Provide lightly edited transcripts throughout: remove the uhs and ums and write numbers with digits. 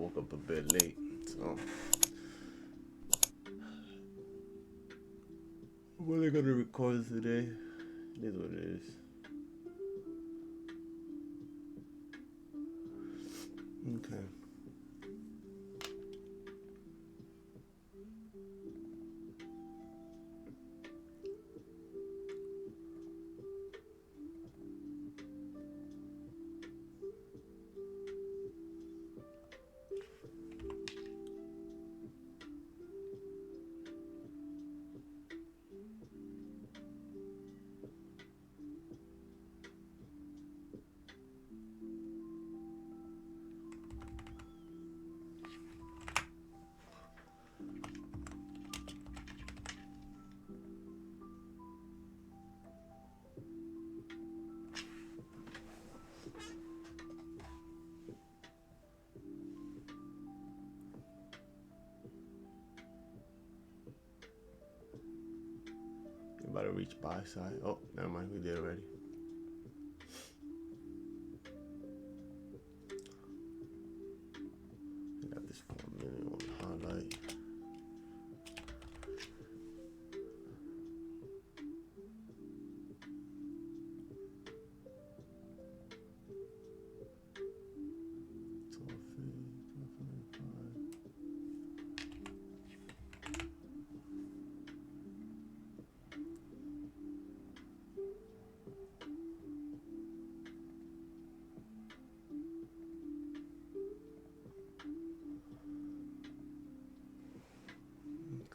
woke up a bit late, so I'm only gonna record today. It is what it is. Okay. We're about to reach buy side. Oh, never mind, we did already. I got this for a minute on the highlight.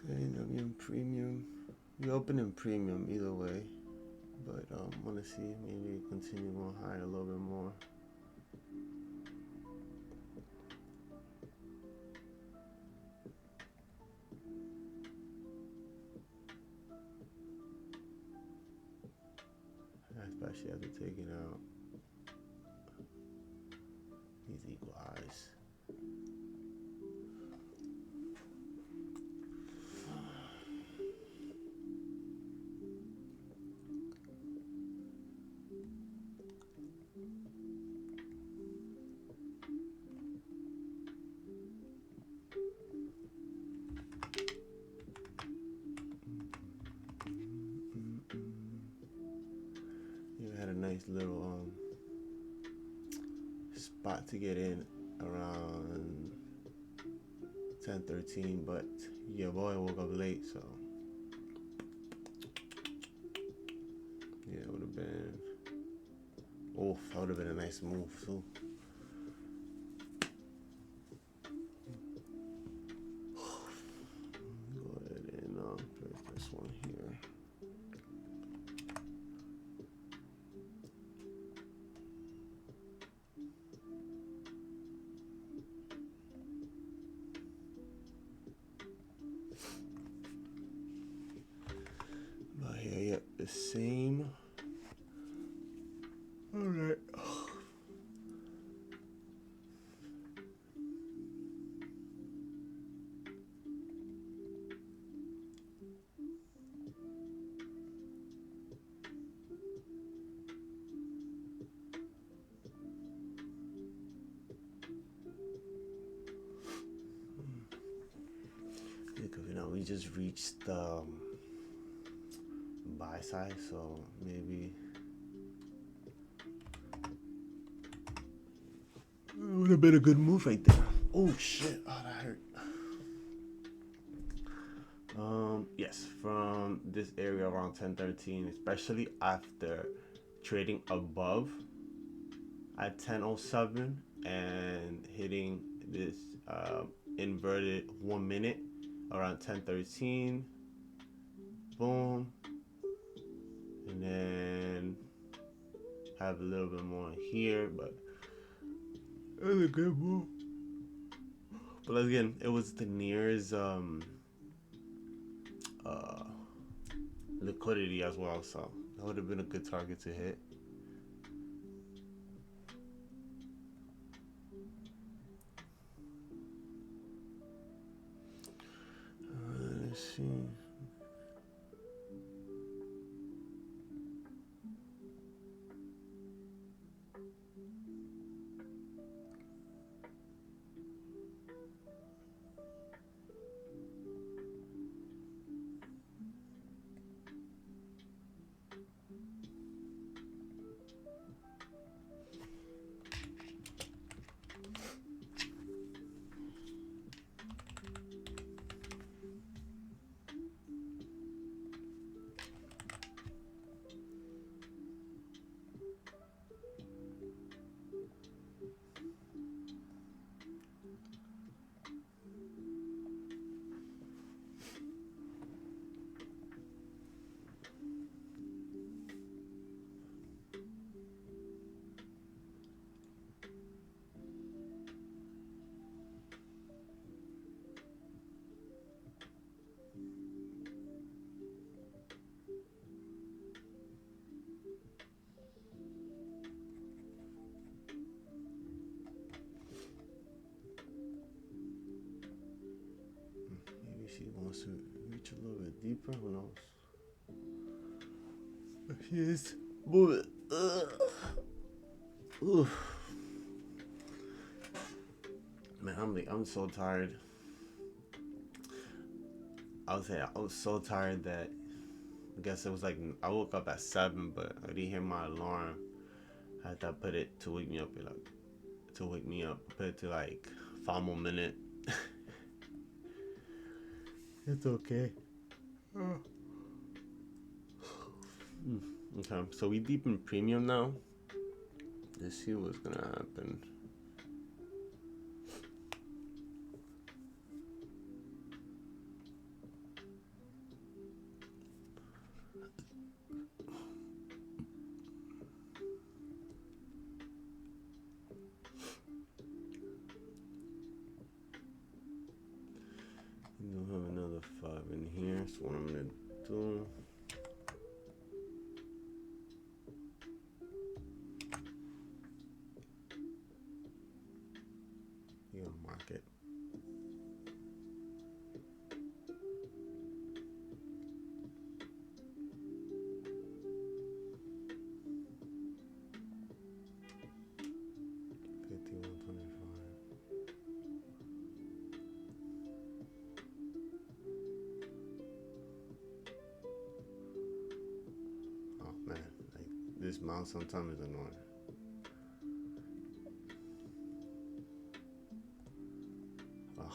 Okay, now we're in premium. We open in premium either way, but want to see maybe continue on higher a little bit more. I especially have to take it out. These equal highs. You had a nice little spot to get in around 10:13, but your boy woke up late, so yeah, it would have been. Oof, that would have been a nice move too. Go ahead and place this one here. But here, yep, the same. All right. Because we just reached buy side, so maybe it would have been a good move right there. Oh shit! Oh, that hurt. Yes, from this area around 10:13, especially after trading above at 10:07 and hitting this inverted 1 minute around 10:13. Boom, and then have a little bit more here, but it was a good move. But again, it was the nearest liquidity as well, so that would have been a good target to hit. Let's see. see, it wants to reach a little bit deeper. Who knows? Here's moving. Man, I'm so tired. I would say I was so tired that I guess it was like I woke up at 7, but I didn't hear my alarm. I had to put it to wake me up. Put it to like FOMO minute. It's okay. Okay, so we deep in premium now. Let's see what's gonna happen. We'll have another 5 in here. So what I'm gonna do. You're gonna mark it. This mouse sometimes is annoying. Ugh.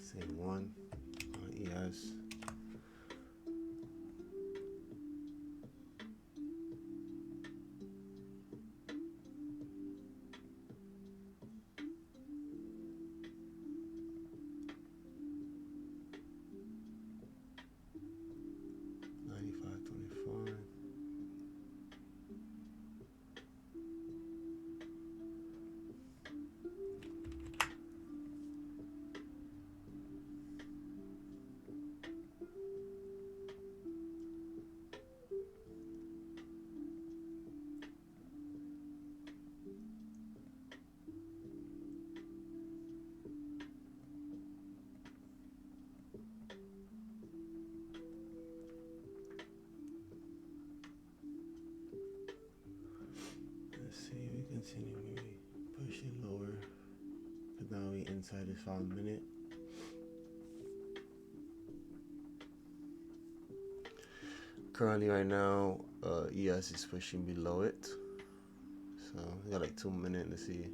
Same one on ES. Continue, maybe push it lower. But now we inside this 5 minute. Currently right now, ES is pushing below it. So we got like 2 minutes to see.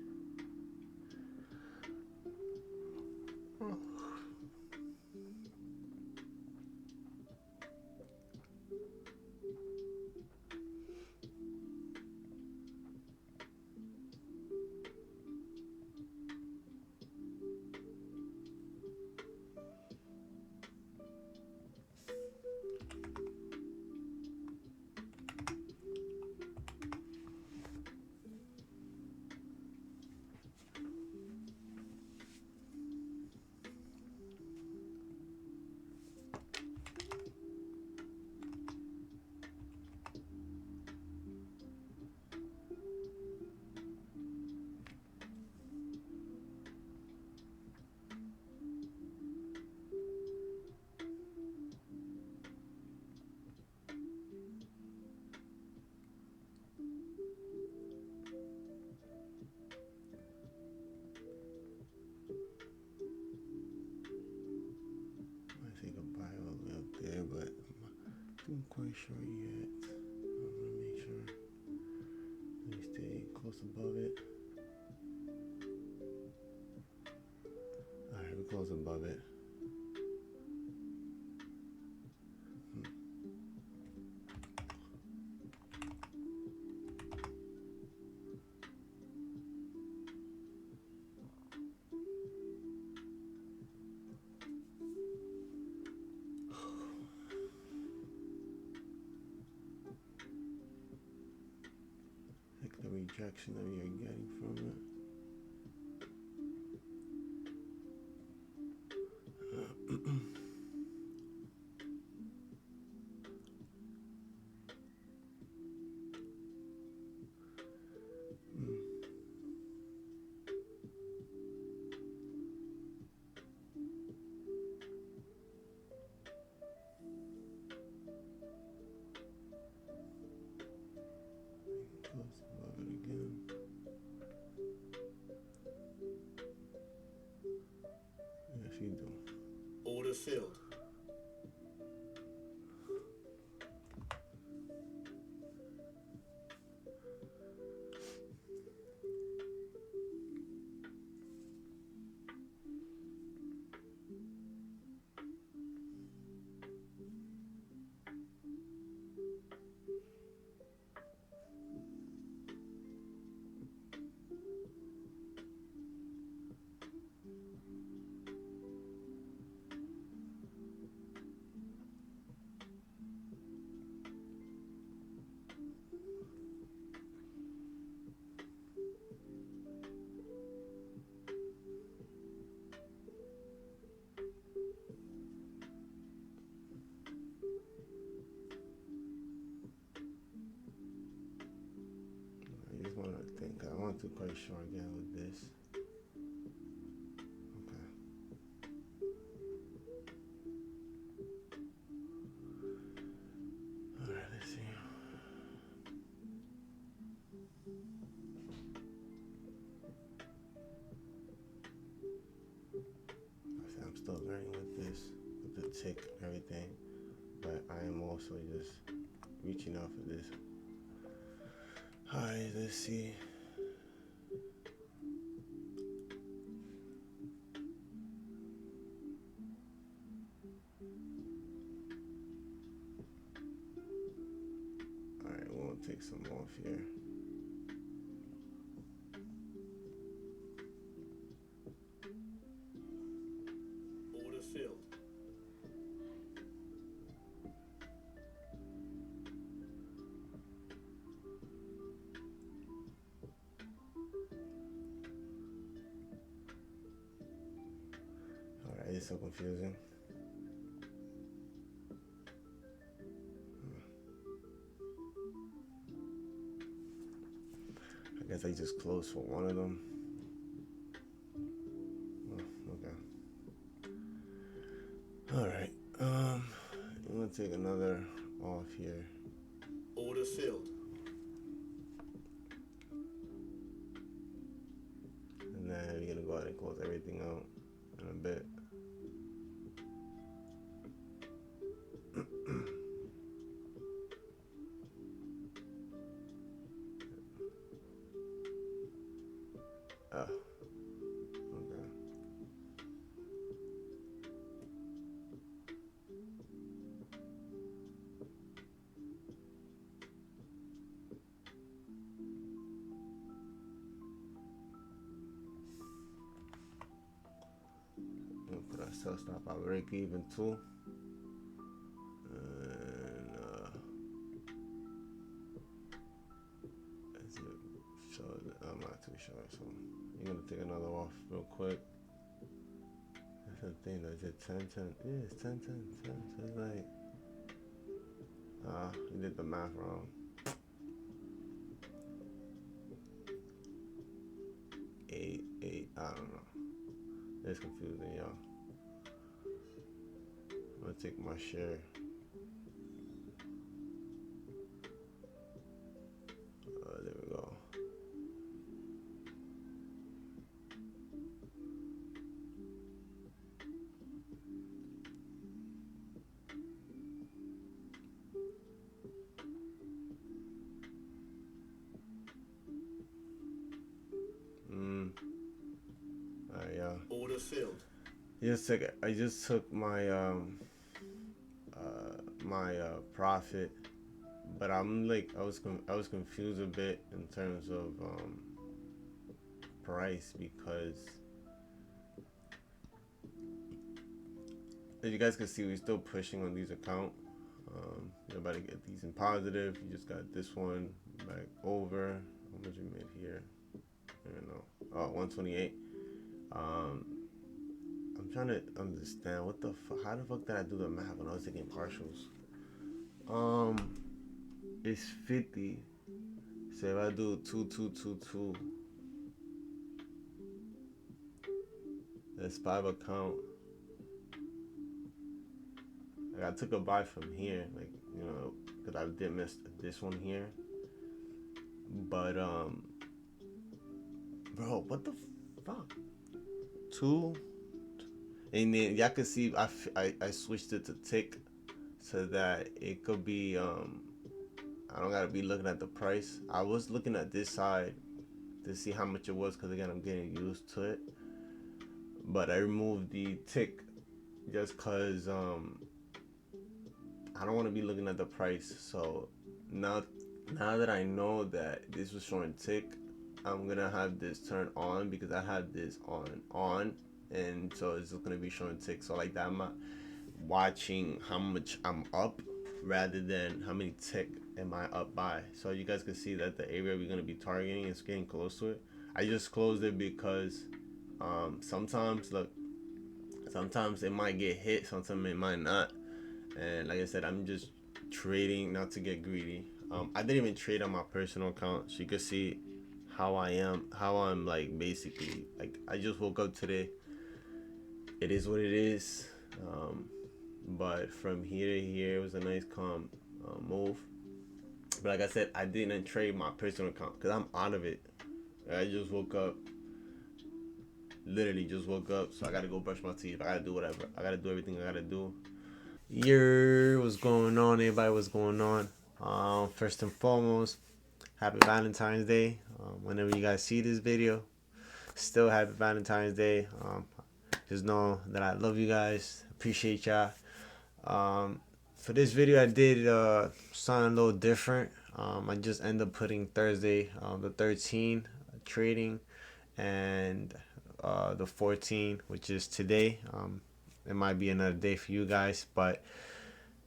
I'm quite sure yet. I want to make sure we stay close above it. Alright, we're close above it. projection that we are getting from it. Close above it again. Yes, you do. Order filled. I just want to think. I'm not too quite sure again with this. Okay. All right, let's see. I'm still learning with this, with the tick and everything, but I am also just reaching out for this. Alright, let's see. Alright, we'll take some off here. Order filled. Alright, it's so confusing. I guess I just closed for one of them. Oh, okay. Alright, I'm gonna take another off here. Order filled. And then we're gonna go ahead and close everything out in a bit. Oh, okay. We'll put our sell stop at break even too. And is it show? I'm not too sure, so you're gonna take another off real quick. That's the thing though, is it 10-10? Yeah, it's 10-10, 10. So it's like, you did the math wrong. 8, 8, I don't know. It's confusing, y'all. I'm gonna take my share. There we go. Alright, y'all. Order filled. I just took my profit, but I'm like I was confused a bit in terms of price, because as you guys can see, we're still pushing on these accounts. You're about to get these in positive. You just got this one back over. much we made here? I don't know. Oh, 128. Um, I'm trying to understand what the how the fuck did I do the math when I was taking partials? Um, it's 50. So if I do 2222, that's 5 account. Like I took a buy from here, like because I did miss this one here. But bro, what the fuck? Two, and then y'all can see I switched it to tick so that it could be I don't gotta be looking at the price. I was looking at this side to see how much it was because again I'm getting used to it. But I removed the tick just cause I don't want to be looking at the price. So now now that I know that this was showing tick, I'm gonna have this turned on because I had this on, and so it's just gonna be showing tick. So like that, I'm not watching how much I'm up rather than how many tick am I up by. So you guys can see that the area we're gonna be targeting is getting close to it. I just closed it because sometimes look, sometimes it might get hit, sometimes it might not. And like I said, I'm just trading not to get greedy. I didn't even trade on my personal account, so you can see how I am, how I'm like basically like I just woke up today. It is what it is. But from here to here, it was a nice calm move. But like I said, I didn't trade my personal account because I'm out of it. I just woke up, literally just woke up, so I gotta go brush my teeth. I gotta do whatever. I gotta do everything I gotta do. What's going on, everybody? What's going on? First and foremost, happy Valentine's Day. Whenever you guys see this video, still happy Valentine's Day. Just know that I love you guys. Appreciate y'all. For this video, I did something a little different. I just ended up putting Thursday, the 13th, trading, and the 14th, which is today. It might be another day for you guys, but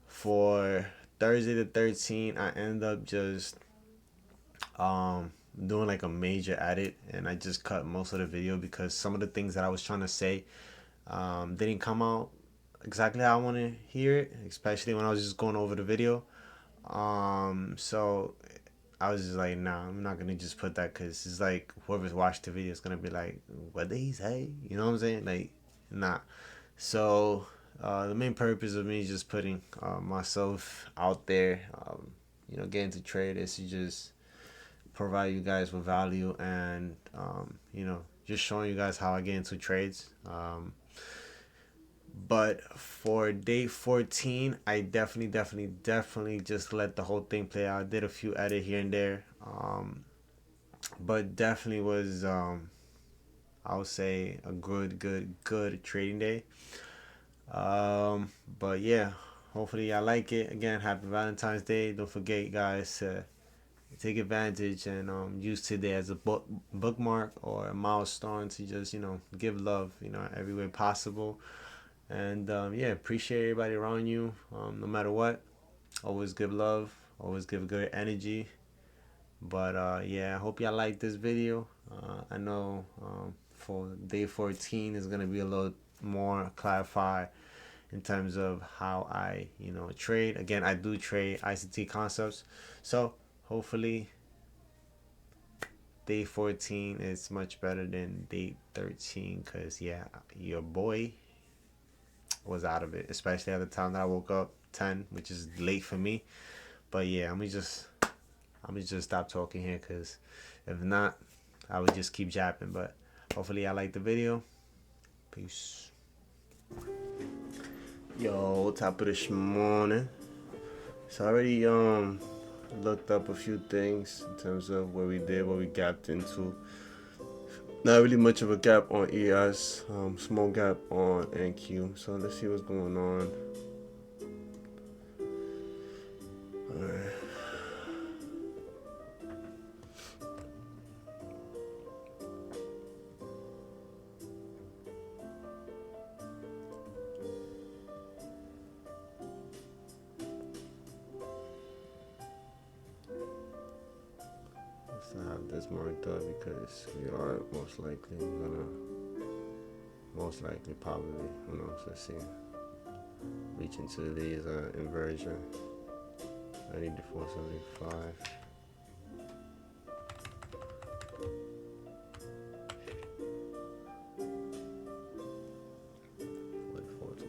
for Thursday the 13th, I ended up just doing like a major edit, and I just cut most of the video because some of the things that I was trying to say didn't come out exactly how I want to hear it, especially when I was just going over the video. So I was just like, nah, I'm not gonna just put that because it's like whoever's watched the video is gonna be like, what did he say? You know what I'm saying? Like, nah. So the main purpose of me just putting myself out there, getting to trade is to just provide you guys with value and just showing you guys how I get into trades. But for day 14, I definitely just let the whole thing play out. I did a few edit here and there, but definitely was I would say a good trading day. But yeah, hopefully I like it. Again, happy Valentine's Day. Don't forget, guys, to take advantage and use today as a bookmark or a milestone to just give love every way possible. And yeah, appreciate everybody around you, no matter what. Always give love, always give good energy. But yeah, I hope y'all like this video. I know for day 14 is gonna be a little more clarified in terms of how I trade. Again, I do trade ICT concepts, so hopefully day 14 is much better than day 13. Cause yeah, your boy was out of it, especially at the time that I woke up 10, which is late for me. But yeah, I'm just stop talking here, cause if not, I would just keep japping. But hopefully I like the video. Peace. Yo, top of this morning. So I already looked up a few things in terms of what we gapped into. Not really much of a gap on ES, small gap on NQ. So let's see what's going on. Alright. Let's have this marked up because we are most likely probably, who knows, let's see, reach into these inversion. 94.75. 44.25.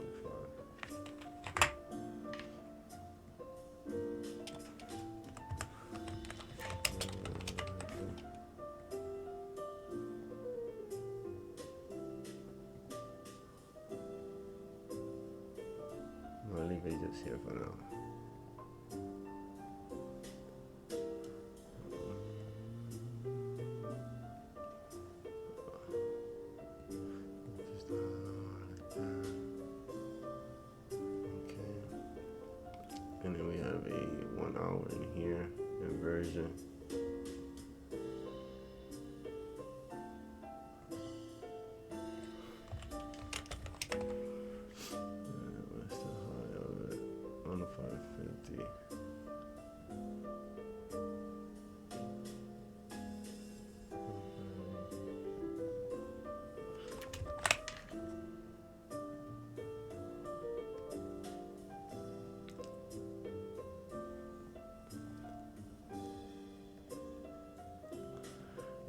I'll leave it just here for now. And then we have a 1 hour in here inversion. What's the high of it? On the 550.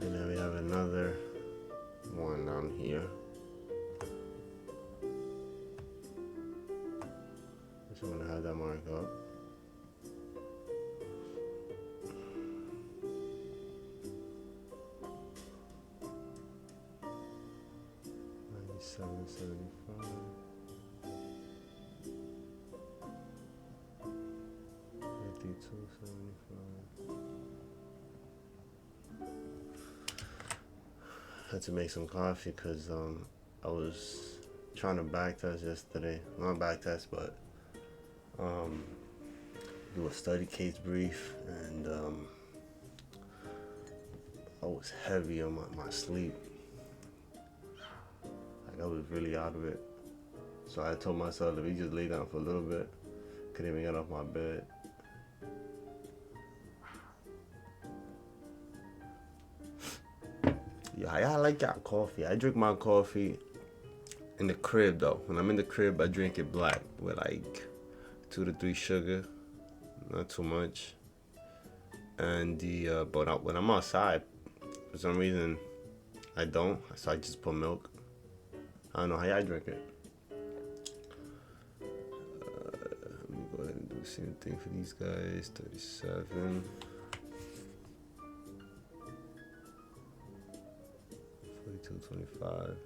And then we have another one down here. Just want to have that mark up. $97.75. 52.75. Had to make some coffee because I was trying to backtest yesterday. Not backtest, but do a study case brief, and I was heavy on my sleep. Like I was really out of it. So I told myself if we just lay down for a little bit, couldn't even get off my bed. Yeah, I like that coffee. I drink my coffee in the crib though. When I'm in the crib, I drink it black with like 2 to 3 sugar, not too much. And but when I'm outside, for some reason, I don't. So I just put milk. I don't know how y'all drink it. Let me go ahead and do the same thing for these guys. 37. 42.25.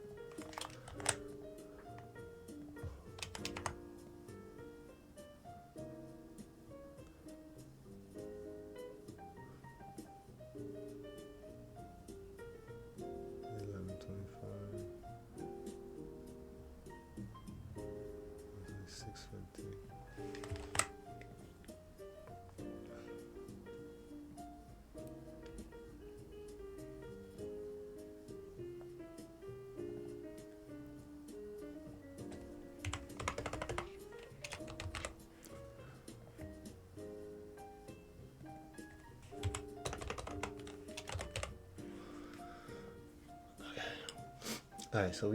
Alright, so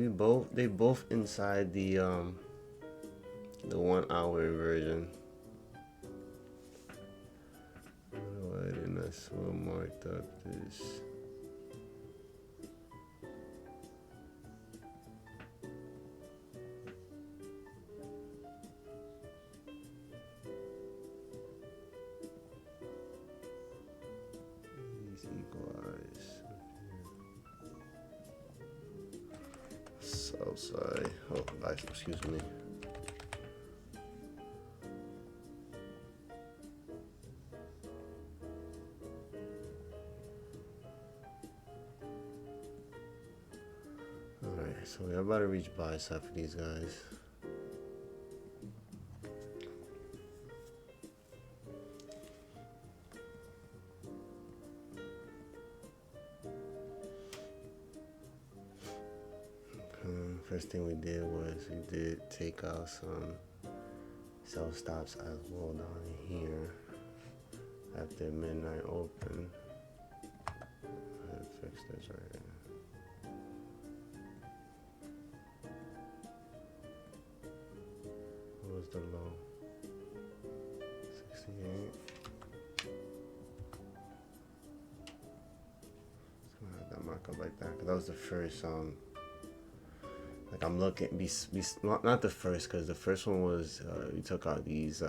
they both inside the 1 hour inversion. Go ahead and that's what marked up this. These equalize. Outside. Oh, excuse me. Alright, so we're about to reach buy side for these guys. First thing we did was we did take out some sell stops as well down here after midnight open. fix this right here. What was the low? 68. Just gonna have that mark up like that, because that was the first like I'm looking, not the first, because the first one was we took out these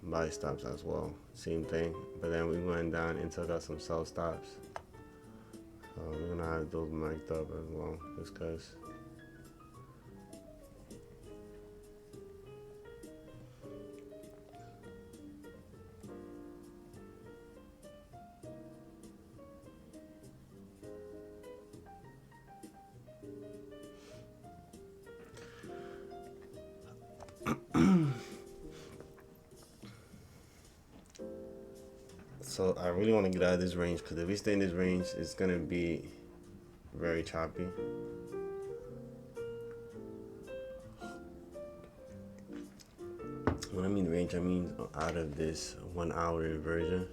buy stops as well, same thing, but then we went down and took out some sell stops. So we're gonna have those marked up as well, just because. So I really want to get out of this range, because if we stay in this range, it's gonna be very choppy. When I mean range, I mean out of this 1 hour inversion.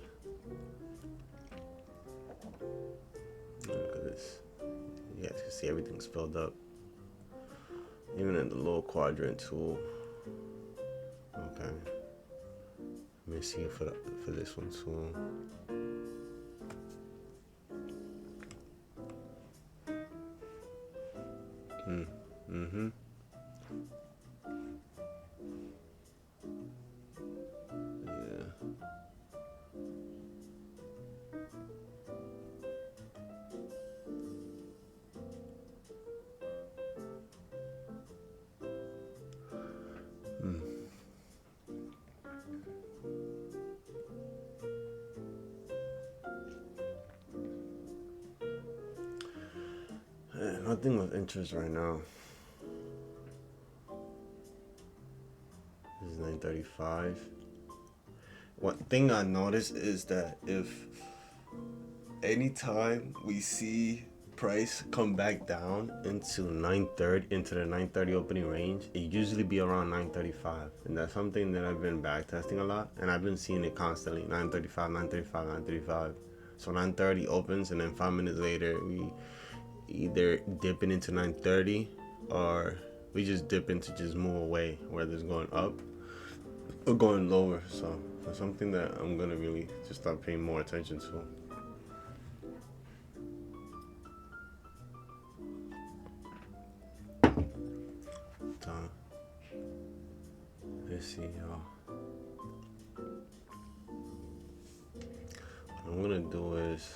Look at this. You guys can see everything's filled up. Even in the low quadrant tool. Okay. Let me see for this one too. Mm-hmm. Yeah. Nothing with interest right now. This is 935. One thing I noticed is that if anytime we see price come back down into 930, into the 930 opening range, it usually be around 935, and that's something that I've been back testing a lot, and I've been seeing it constantly. 935, 935, 935. So 930 opens, and then 5 minutes later we either dipping into 930, or we just dip into just move away, whether it's going up or going lower. So that's something that I'm gonna really just start paying more attention to. Let's see, y'all. What I'm gonna do is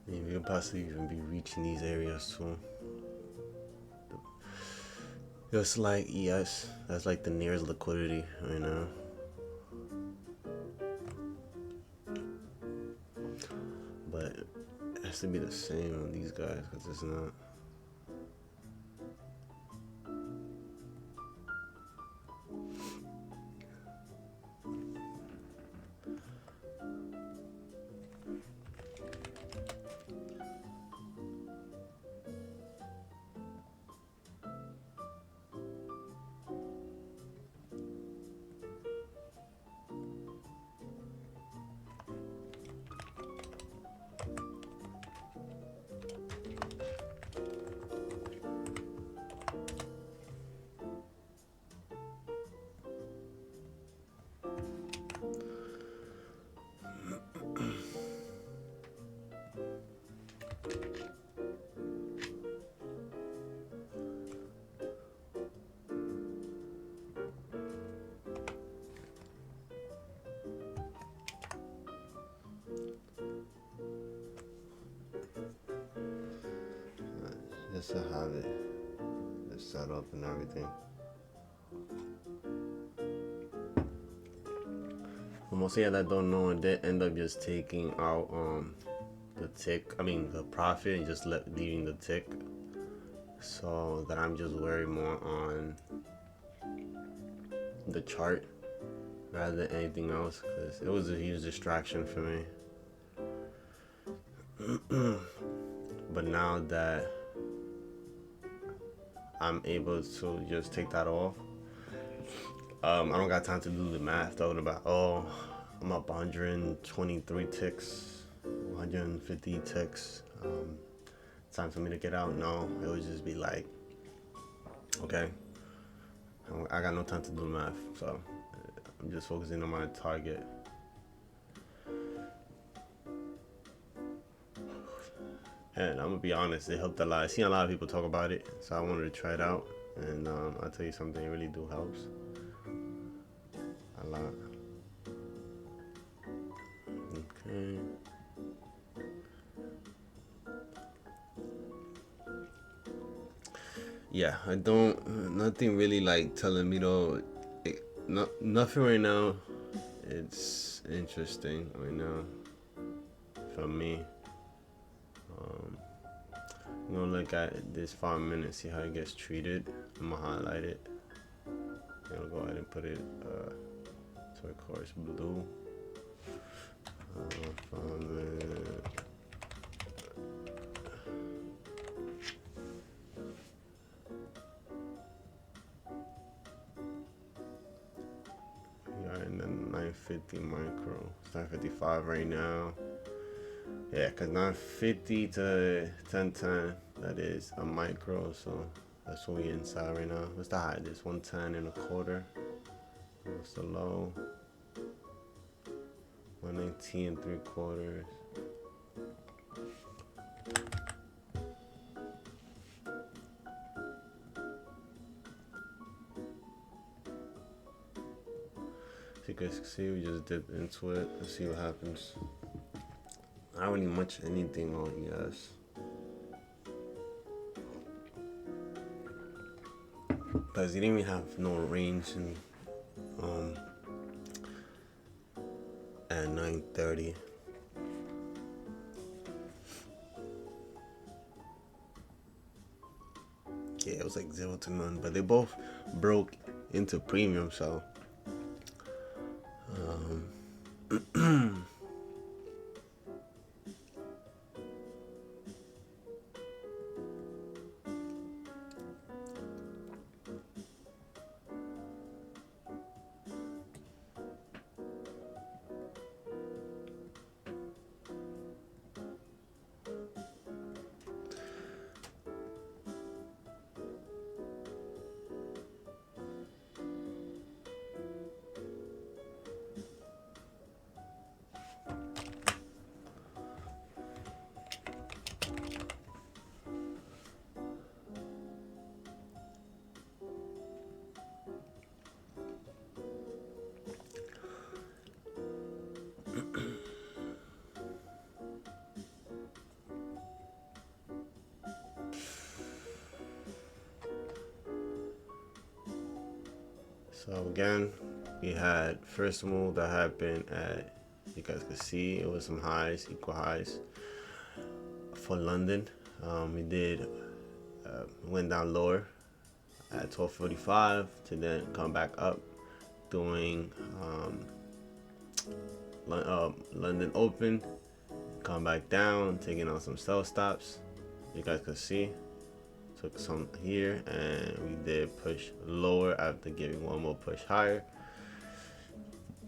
maybe we'll possibly even be reaching these areas too. Just like ES, that's like the nearest liquidity right now. But it has to be the same on these guys, because it's not. Just to have it set up and everything. For most of you that don't know, it did end up just taking out the tick. I mean the profit and just leaving the tick. So that I'm just worried more on the chart rather than anything else, because it was a huge distraction for me. But now that I'm able to just take that off, I don't got time to do the math talking about, oh, I'm up 123 ticks, 150 ticks. Time for me to get out. No, it would just be like, okay, I got no time to do the math, so I'm just focusing on my target. And I'm gonna be honest, it helped a lot. I seen a lot of people talk about it, so I wanted to try it out. And I'll tell you something, it really do helps a lot. Okay. Yeah, I don't. Nothing really like telling me though. Nothing right now. It's interesting right now for me. I'm gonna look at this 5 minutes, see how it gets treated. I'm gonna highlight it. I'm gonna go ahead and put it turquoise blue. 5 minutes. We are in the 950 micro. It's 955 right now. Yeah, because 950 to 1010, that is a micro, so that's what we inside right now. What's the high? This 110.25. What's the low? 119.75. So you guys can see, we just dipped into it. Let's see what happens. Not really much anything on ES. Because he didn't even have no range in, at 9:30. Yeah, it was like 0 to none, but they both broke into premium, so again, we had first move that happened at, you guys could see it was some highs, equal highs for London. We did went down lower at 12:45 to then come back up, doing London Open, come back down, taking out some sell stops. You guys could see. Took some here, and we did push lower after giving one more push higher.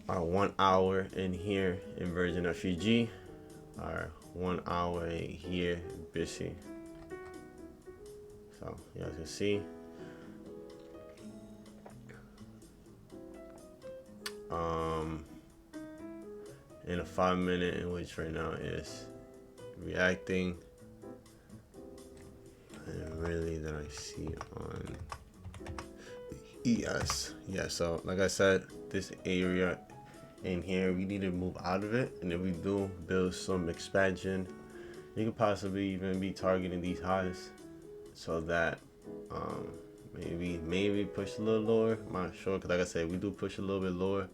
Our 1 hour in here inversion of FG, our 1 hour here busy. So you guys can see. In a 5 minute, in which right now is reacting. And really that I see on ES. Yeah, so like I said, this area in here, we need to move out of it. And if we do build some expansion, you could possibly even be targeting these highs, so that maybe push a little lower. I'm not sure, because like I said, we do push a little bit lower.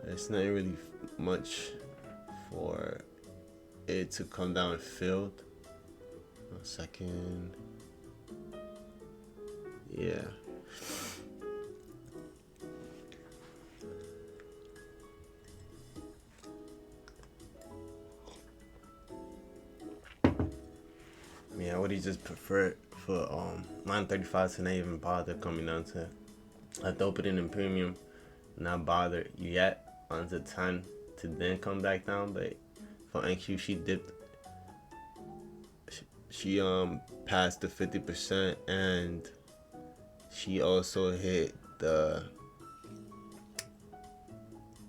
It's not really much for it to come down filled. 1 second. Yeah. Yeah, I would just prefer for 935 to not even bother coming down to have to open it in premium, not bother yet onto 10 to then come back down. But for NQ, she dipped. She passed the 50%, and she also hit the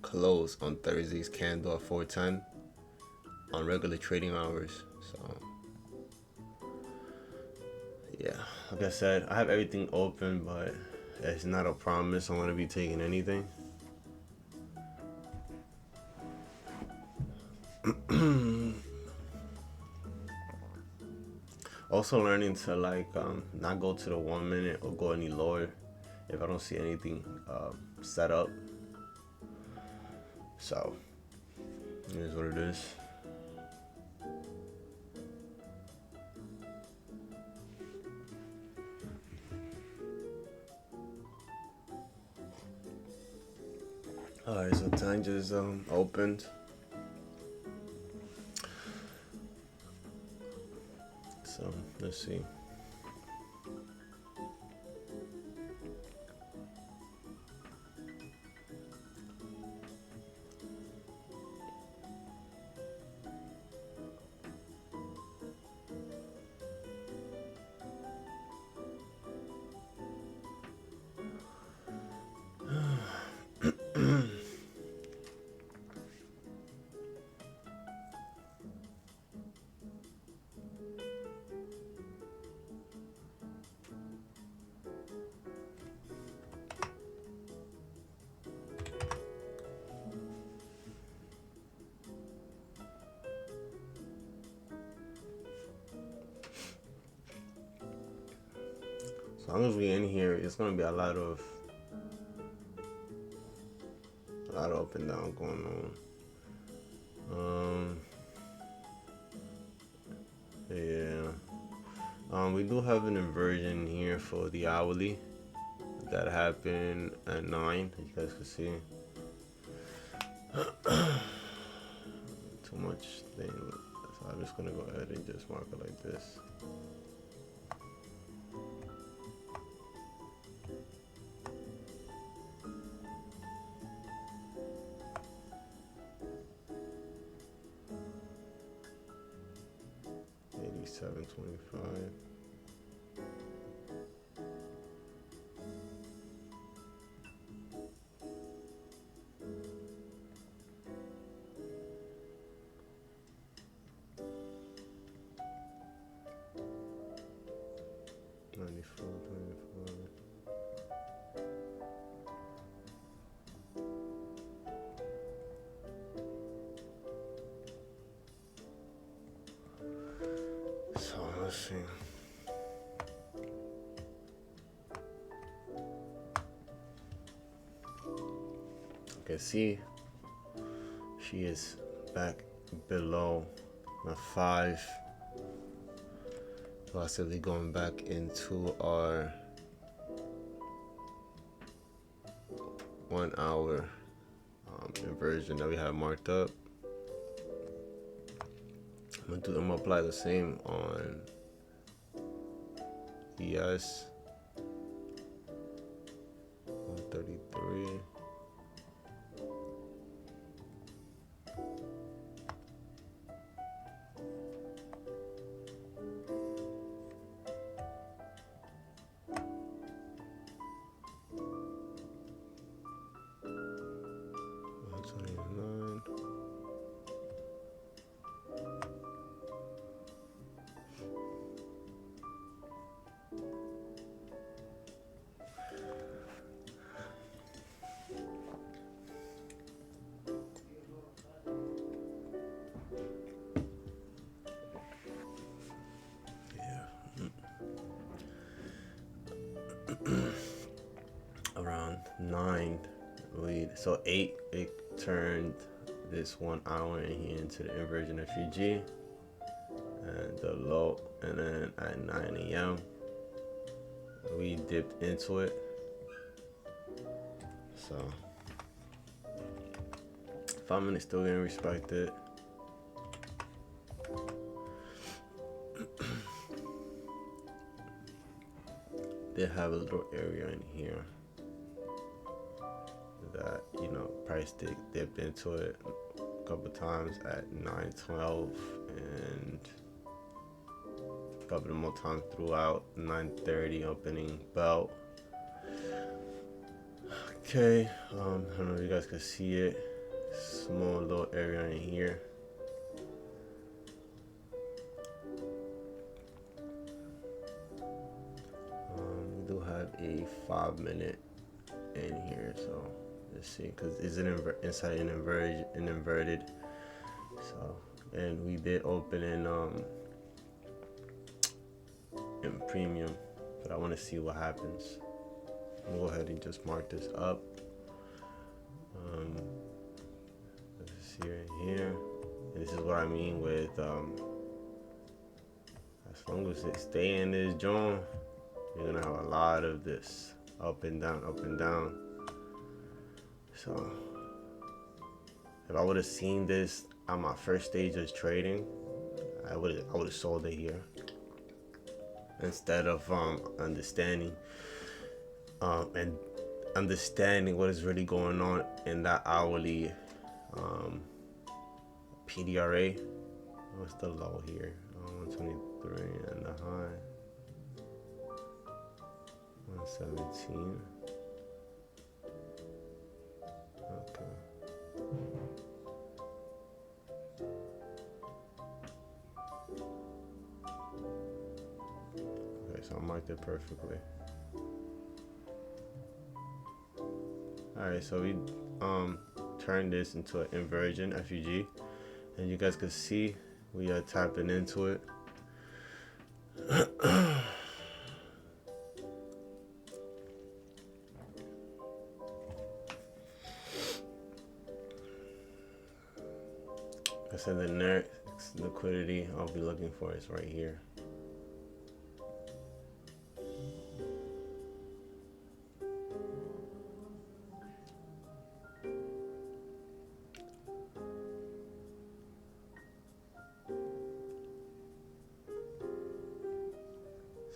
close on Thursday's candle at 410 on regular trading hours. So yeah, like I said, I have everything open, but it's not a promise I'm gonna be taking anything. Also learning to like not go to the 1 minute or go any lower if I don't see anything set up. So it is what it is. Alright, so time just opened. So let's see. As long as we in here, it's gonna be a lot of up and down going on. Yeah. We do have an inversion here for the hourly that happened at 9, as you guys can see. Too much thing, so I'm just gonna go ahead and just mark it like this. $87.25. $94.25. So let's see. Okay, see, she is back below my 5. Possibly going back into our 1 hour inversion that we have marked up. I'm gonna apply the same on ES 133. Around 9 lead, so 8 turned this 1 hour in here into the inversion FUG and the low, and then at 9 a.m. we dipped into it. So 5 minutes still getting respected. They have a little area in here that, you know, price dipped into it a couple times at 9:12 and a couple of more times throughout 9:30 opening bell. Okay, I don't know if you guys can see it. Small little area in here. We do have a 5 minute in here, so let's see, because it's inside an inverted. So, and we did open in premium, but I want to see what happens. I'll go ahead and just mark this up. Let's see right here. And this is what I mean with as long as it stay in this joint, you're gonna have a lot of this up and down, up and down. So if I would have seen this on my first stage of trading, I would have sold it here instead of understanding what is really going on in that hourly PDRA. What's the low here? 123 and the high 117. Okay. Okay, so I marked it perfectly. Alright, so we turned this into an inversion FUG, and you guys can see we are tapping into it. I said the next liquidity I'll be looking for is right here.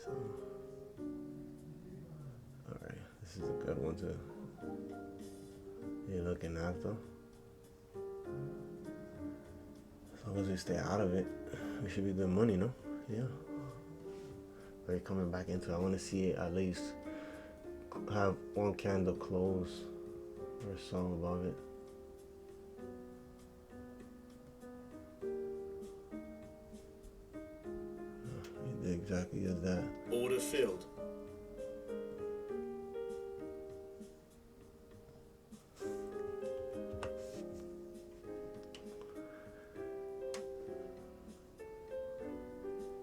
So, alright, this is a good one to be looking after. As long as we stay out of it, we should be good money, no? Yeah. But you're coming back into it. I want to see it at least have one candle close or so above it. It did exactly as that. Order filled.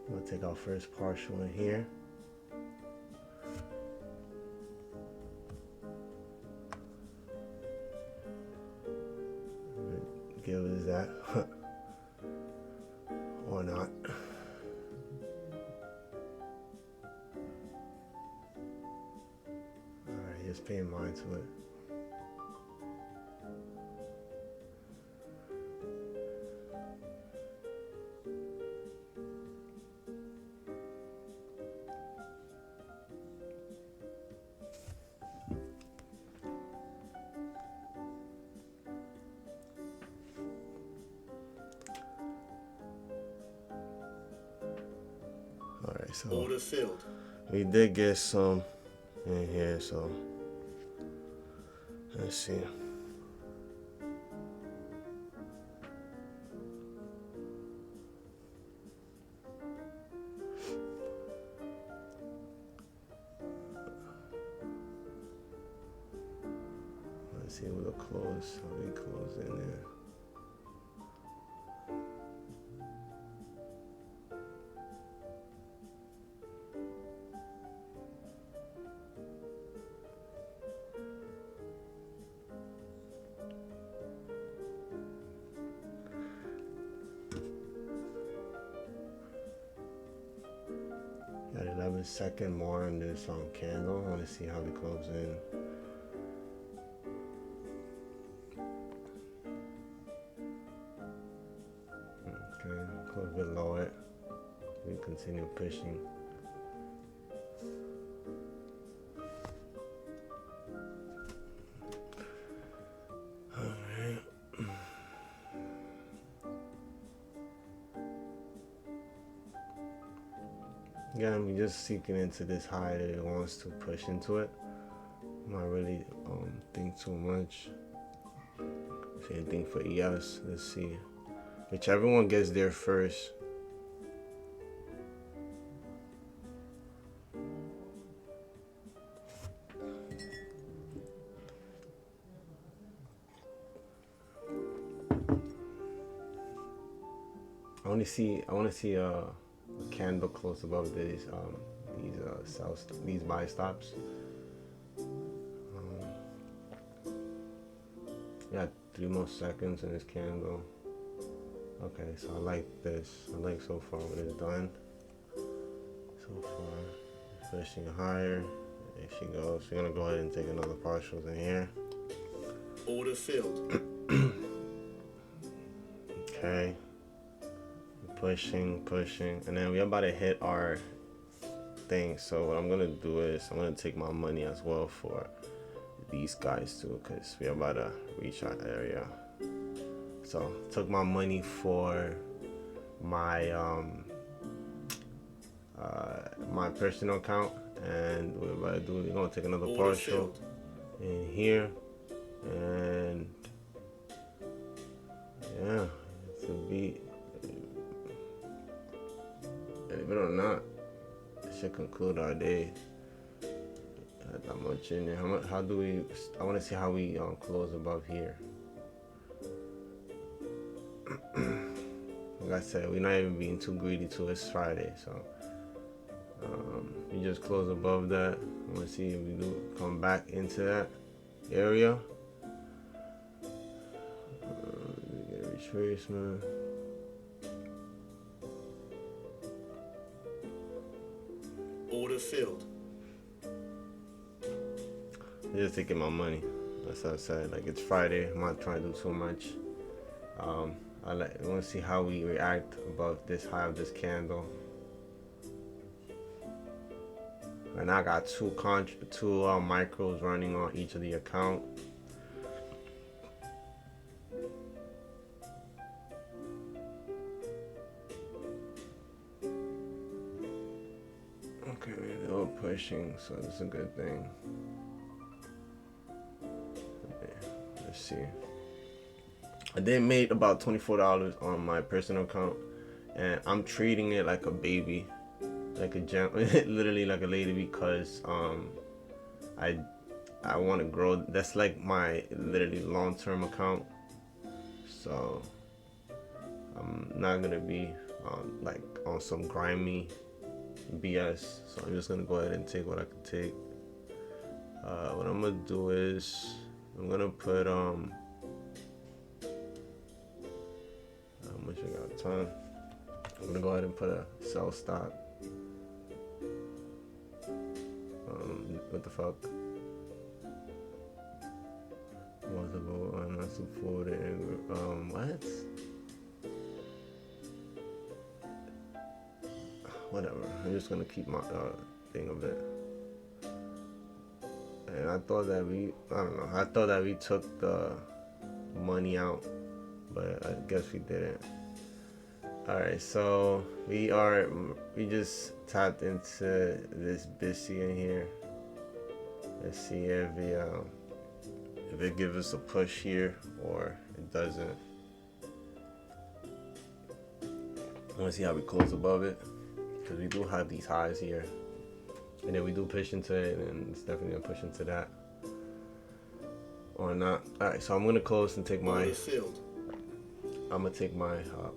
We'll take our first partial in here. Give us that or not. Alright, just paying mind to it. Alright, so Order filled. we did get some in here, so let's see. Let's see, we'll close. How we close in there. second more in this candle. I want to see how we close in. Okay, close below it. We continue pushing. Alright. Again, we're just seeking into this high that it wants to push into it. Not really think too much. Same thing for ES. Let's see. Whichever one gets there first. I want to see a candle close above these buy stops. Yeah, 3 more seconds in this candle. Okay, so I like this. I like so far what it's done. So far, pushing higher. There she goes. We're gonna go ahead and take another partials in here. Order filled. Okay. Pushing, and then we're about to hit our thing. So what I'm gonna do is I'm gonna take my money as well for these guys too, because we're about to reach our area. So took my money for my my personal account, and what we're about to do, we're gonna take another partial in here, and yeah, it's a beat. Believe it or not, it should conclude our day. Not that much in there. How do we? I want to see how we close above here. Like I said, we're not even being too greedy till it's Friday, so we just close above that. I want to see if we do come back into that area. Get a retracement. Order filled. I'm just taking my money. That's what I said. Like, it's Friday. I'm not trying to do too much. I want to see how we react above this high of this candle. And I got two micros running on each of the account. Okay, they're all pushing, so that's a good thing. Okay, let's see. I did make about $24 on my personal account, and I'm treating it like a baby, like a gem, literally like a lady, because I want to grow. That's like my literally long-term account, so I'm not gonna be like on some grimy BS. So I'm just gonna go ahead and take what I can take. What I'm gonna do is I'm gonna put how much I got time. I'm gonna go ahead and put a sell stop. What the fuck? Multiple unsupported. What? Whatever. I'm just gonna keep my thing of it. And I thought that I thought that we took the money out, but I guess we didn't. Alright, so we just tapped into this BISI in here. Let's see if it gives us a push here or it doesn't. I want to see how we close above it, because we do have these highs here, and then we do push into it, and it's definitely gonna push into that or not. All right, so I'm gonna close and take my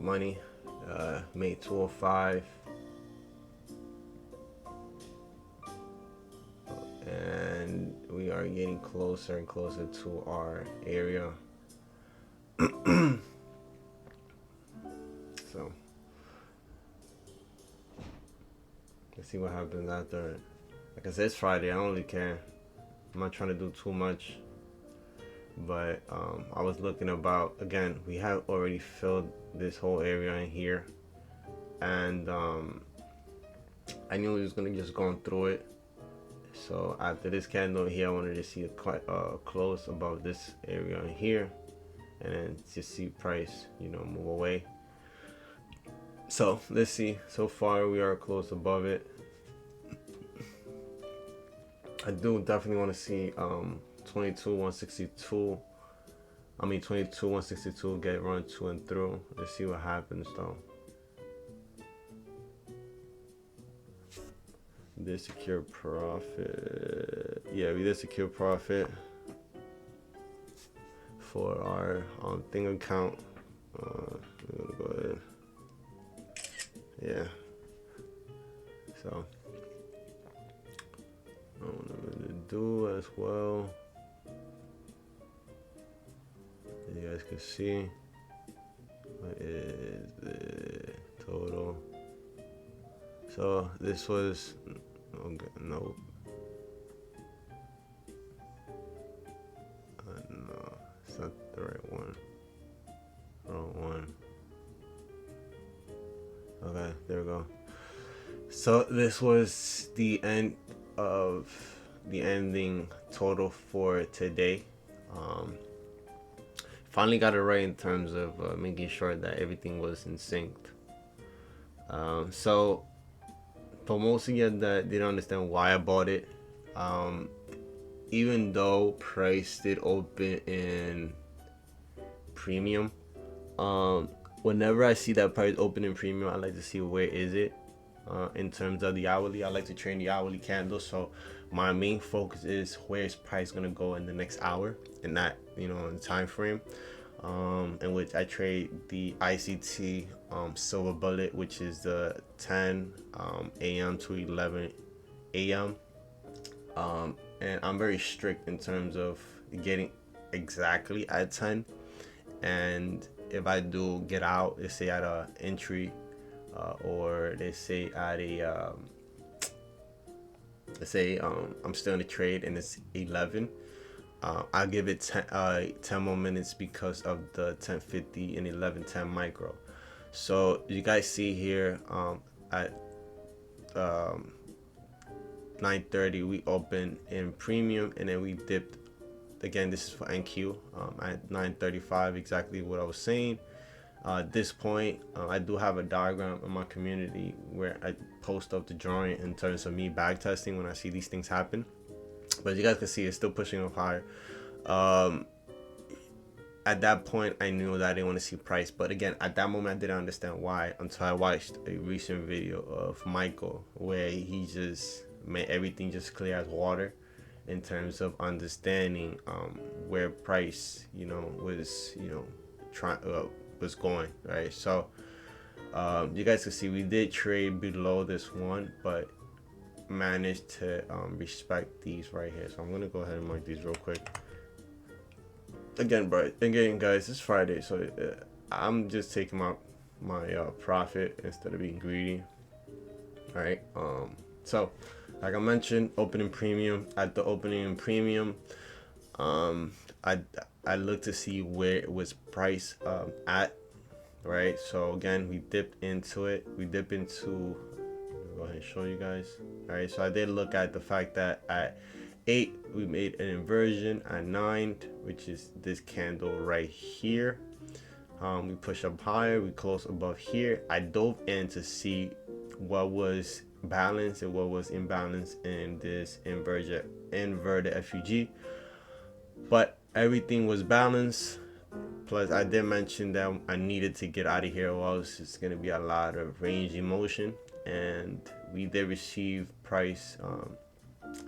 money. Made 205, and we are getting closer and closer to our area. So let's see what happens after. Like I said, it's Friday. I don't really care. I'm not trying to do too much. But I was looking about, again, we have already filled this whole area in here. And I knew we was going to just go through it. So after this candle here, I wanted to see a close about this area in here. And then just see price, move away. So let's see. So far we are close above it. I do definitely want to see 22 162 get run to and through. Let's see what happens though. We did secure profit. Yeah, we did secure profit for our thing account. I'm gonna go ahead. Yeah. So I don't know what to do as well. You guys can see what is the total. So this was okay, no. No, it's not the right one. Wrong one. Okay, there we go. So this was the end of the ending total for today. Finally got it right in terms of making sure that everything was in sync. So for most of you that didn't understand why I bought it, even though price did open in premium, whenever I see that price open in premium, I like to see where is it in terms of the hourly. I like to trade the hourly candle, so my main focus is where is price gonna go in the next hour, and that in the time frame, in which I trade the ICT silver bullet, which is the 10 a.m. to 11 a.m. And I'm very strict in terms of getting exactly at 10. And if I do get out, let's say at a entry, or they say at a let's say I'm still in the trade and it's 11, I'll give it 10 more minutes because of the 1050 and 1110 micro. So you guys see here at 9:30 we opened in premium, and then we dipped again. This is for NQ at 9:35, exactly what I was saying. At this point, I do have a diagram in my community where I post up the drawing in terms of me back testing when I see these things happen. But you guys can see it's still pushing up higher. At that point, I knew that I didn't want to see price. But again, at that moment, I didn't understand why until I watched a recent video of Michael where he just made everything just clear as water in terms of understanding where price, was, was going, right? So you guys can see we did trade below this one, but managed to respect these right here. So I'm gonna go ahead and mark these real quick. Again, guys, it's Friday, so I'm just taking my profit instead of being greedy. All right. So like I mentioned, opening premium. At the opening in premium, I looked to see where it was priced at, right? So again, we dipped into it. Go ahead and show you guys. All right, so I did look at the fact that at 8 we made an inversion. At 9, which is this candle right here, we push up higher, we close above here. I dove in to see what was balanced and what was imbalanced in this inverted FUG, but everything was balanced. Plus I did mention that I needed to get out of here, or else it's going to be a lot of range emotion, and we did receive price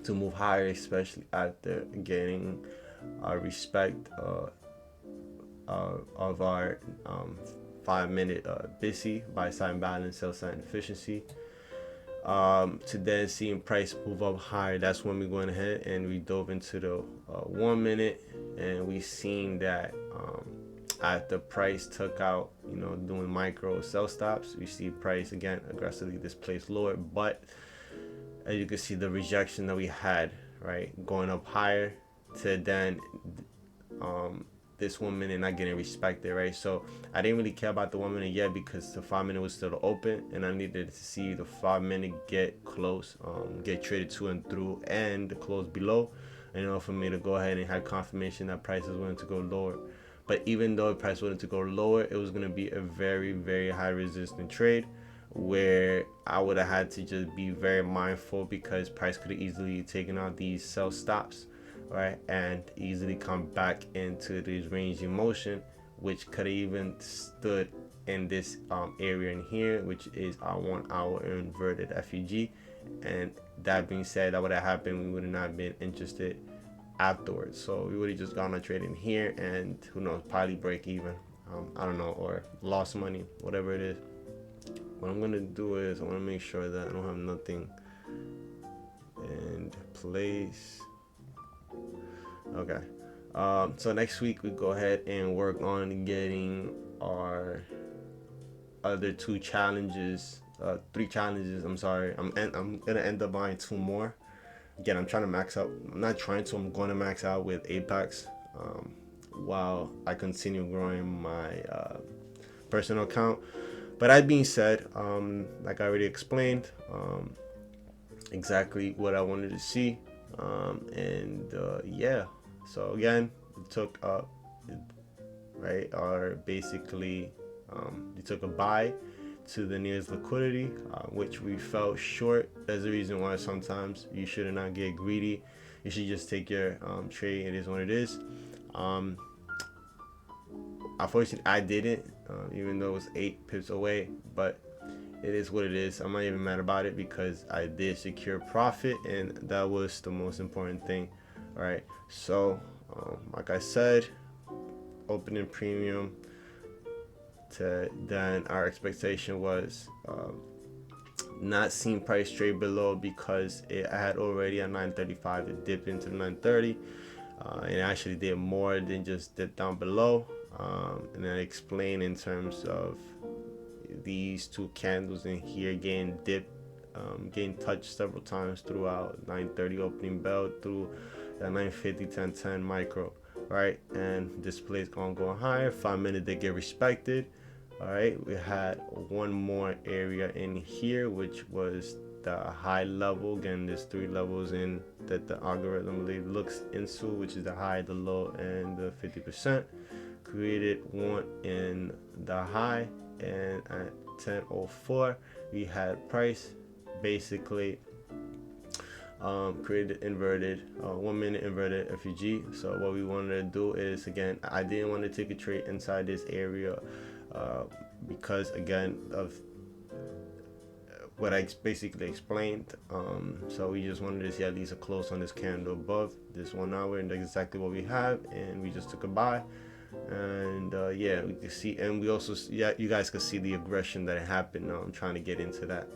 to move higher, especially after getting respect of our 5-minute BISI, buy side balance, sell side efficiency, to then seeing price move up higher. That's when we went ahead and we dove into the 1 minute, and we seen that after price took out, doing micro sell stops, we see price again aggressively displace lower. But as you can see, the rejection that we had, right, going up higher to then this 1 minute not getting respected, right? So I didn't really care about the 1 minute yet because the 5 minute was still open, and I needed to see the 5 minute get close, get traded to and through, and the close below, in order for me to go ahead and have confirmation that prices wanted to go lower. But even though the price wanted to go lower, it was going to be a very, very high resistant trade where I would have had to just be very mindful because price could have easily taken out these sell stops, right, and easily come back into this range in motion, which could have even stood in this area in here, which is our 1 hour inverted FEG. And that being said, that would have happened, we would have not been interested afterwards. So we would have just gone on trade in here, and who knows, probably break even, I don't know, or lost money, whatever it is. What I'm gonna do is I want to make sure that I don't have nothing in place. Okay. So next week we go ahead and work on getting our other 2 challenges, 3 challenges. I'm sorry. I'm gonna end up buying 2 more. Again, I'm trying to max out. I'm not trying to. I'm going to max out with Apex, while I continue growing my personal account. But that being said, like I already explained, exactly what I wanted to see, and yeah. So again, it took right, or basically, it took a buy to the nearest liquidity, which we fell short. That's the reason why sometimes you should not get greedy. You should just take your trade. It is what it is. Unfortunately, I didn't, even though it was 8 pips away, but it is what it is. I'm not even mad about it because I did secure profit, and that was the most important thing. All right. So, like I said, opening premium to then our expectation was not seeing price trade below because it had already at 935. It dipped into 930, and it actually did more than just dip down below. And then explain in terms of these 2 candles in here getting dipped, getting touched several times throughout 930 opening bell through that 950 1010 micro, right? And displays gonna go higher. 5 minute they get respected. All right, we had 1 more area in here, which was the high level. Again, there's 3 levels in that the algorithm looks into, which is the high, the low, and the 50%. Created 1 in the high, and at 10:04 we had price basically created inverted 1 minute inverted FEG. So what we wanted to do is, again, I didn't want to take a trade inside this area because again of what I basically explained. So we just wanted to see at least a close on this candle above this 1 hour, and that's exactly what we have, and we just took a buy. And yeah, we can see, and we also, yeah, you guys could see the aggression that happened. I'm trying to get into that.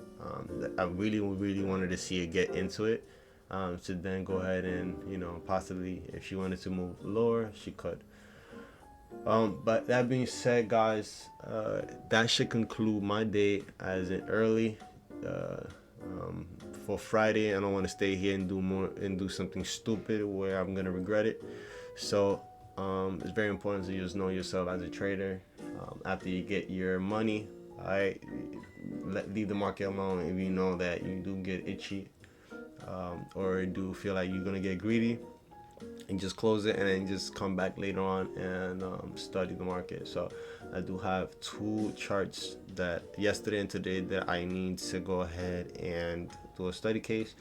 I really wanted to see it get into it, to then go ahead and, you know, possibly if she wanted to move lower, she could. But that being said, guys, that should conclude my day as an early for Friday. I don't want to stay here and do more and do something stupid where I'm gonna regret it. So it's very important to just know yourself as a trader. After you get your money, alright, leave the market alone if you know that you do get itchy, or do feel like you're gonna get greedy, and just close it and then just come back later on and study the market. So I do have 2 charts that yesterday and today that I need to go ahead and do a study case.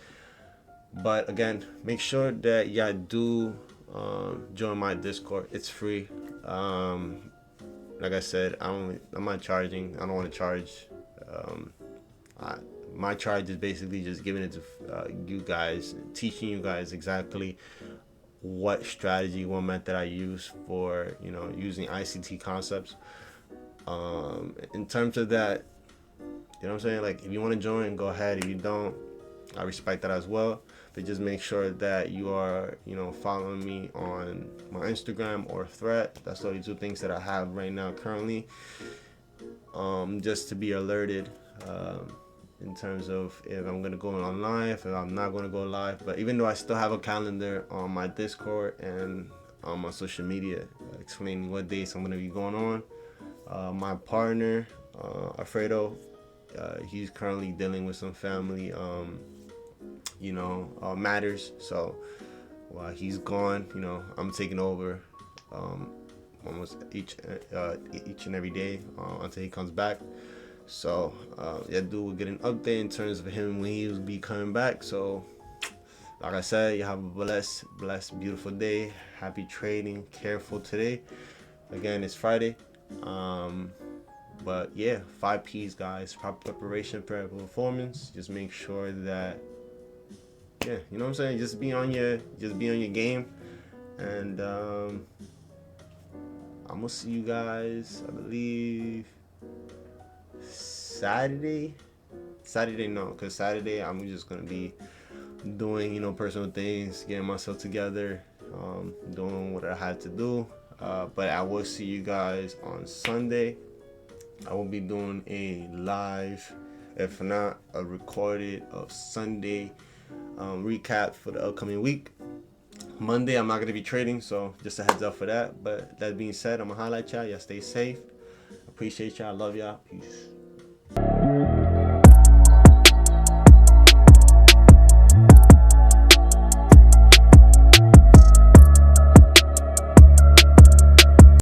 But again, make sure that y'all do join my Discord. It's free. Like I said, I'm not charging. I don't want to charge. My charge is basically just giving it to you guys, teaching you guys exactly what strategy, what method I use for, you know, using ICT concepts. In terms of that, you know what I'm saying? Like, if you want to join, go ahead. If you don't, I respect that as well. But just make sure that you are, you know, following me on my Instagram or Thread. That's the only 2 things that I have right now currently. Just to be alerted in terms of if I'm gonna go on live, if I'm not gonna go live. But even though I still have a calendar on my Discord and on my social media explaining what days I'm gonna be going on. My partner, Alfredo, he's currently dealing with some family, matters. So while he's gone, I'm taking over almost each and every day until he comes back. So dude will get an update in terms of him when he will be coming back. So like I said, you have a blessed, beautiful day. Happy trading. Careful today. Again, it's Friday. But yeah, 5Ps, guys. Proper preparation, proper performance. Just make sure that, yeah, you know what I'm saying. Just be on your game, and I'm gonna see you guys, I believe, Saturday. Saturday, no, because Saturday I'm just gonna be doing, personal things, getting myself together, doing what I had to do. But I will see you guys on Sunday. I will be doing a live, if not a recorded, of Sunday recap for the upcoming week. Monday, I'm not going to be trading, so just a heads up for that. But that being said, I'm going to highlight y'all. Y'all stay safe. Appreciate y'all. Love y'all. Peace.